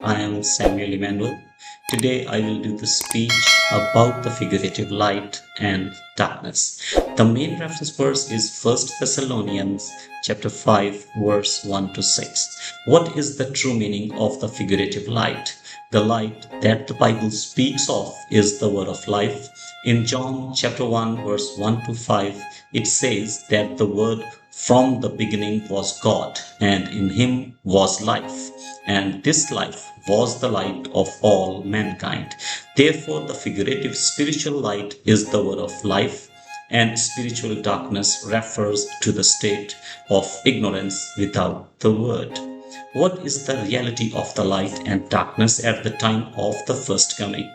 I am Samuel Emmanuel. Today I will do the speech about the figurative light and darkness. The main reference verse is 1 Thessalonians chapter 5 verse 1 to 6. What is the true meaning of the figurative light? The light that the Bible speaks of is the word of life. In John chapter 1 verse 1 to 5, it says that the word from the beginning was God, and in him was life, and this life was the light of all mankind. Therefore, the figurative spiritual light is the word of life, and spiritual darkness refers to the state of ignorance without the word. What is the reality of the light and darkness at the time of the first coming?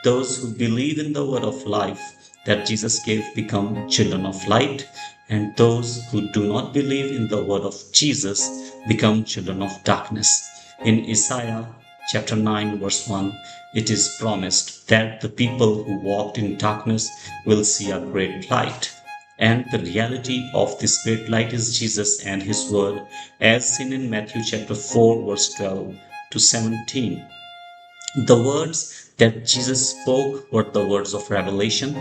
Those who believe in the word of life that Jesus gave become children of light, and those who do not believe in the word of Jesus become children of darkness. In Isaiah chapter 9, verse 1, it is promised that the people who walked in darkness will see a great light. And the reality of this great light is Jesus and his word, as seen in Matthew chapter 4, verse 12 to 17. The words that Jesus spoke were the words of revelation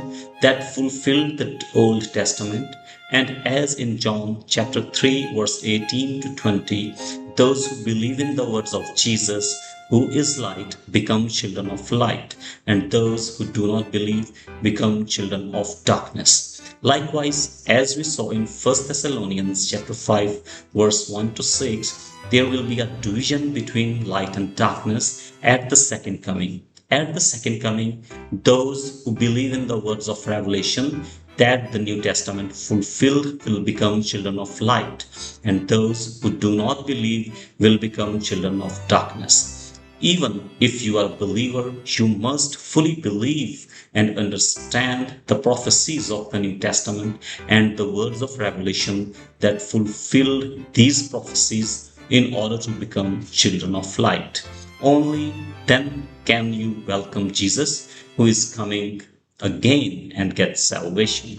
that fulfilled the Old Testament. And as in John chapter 3, verse 18 to 20, those who believe in the words of Jesus, who is light, become children of light, and those who do not believe become children of darkness. Likewise, as we saw in 1 Thessalonians chapter 5, verse 1 to 6, there will be a division between light and darkness at the second coming. At the second coming, those who believe in the words of revelation that the New Testament fulfilled will become children of light, and those who do not believe will become children of darkness. Even if you are a believer, you must fully believe and understand the prophecies of the New Testament and the words of revelation that fulfilled these prophecies in order to become children of light. Only then can you welcome Jesus, who is coming again, and get salvation.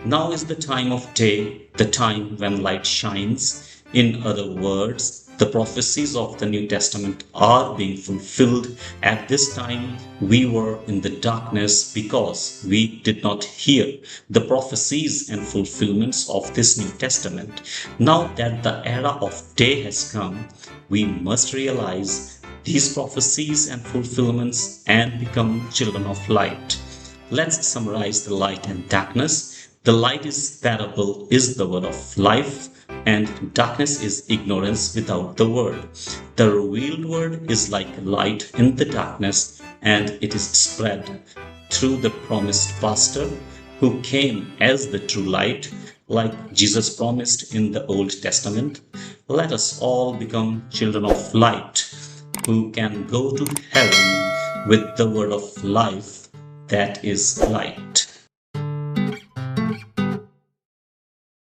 Now is the time of day, the time when light shines. In other words, the prophecies of the New Testament are being fulfilled. At this time, we were in the darkness because we did not hear the prophecies and fulfillments of this New Testament. Now that the era of day has come, we must realize these prophecies and fulfillments and become children of light. Let's summarize the light and darkness. The light is parable, is the word of life, and darkness is ignorance without the word. The revealed word is like light in the darkness, and it is spread through the promised pastor who came as the true light, like Jesus promised in the Old Testament. Let us all become children of light who can go to heaven with the word of life that is light.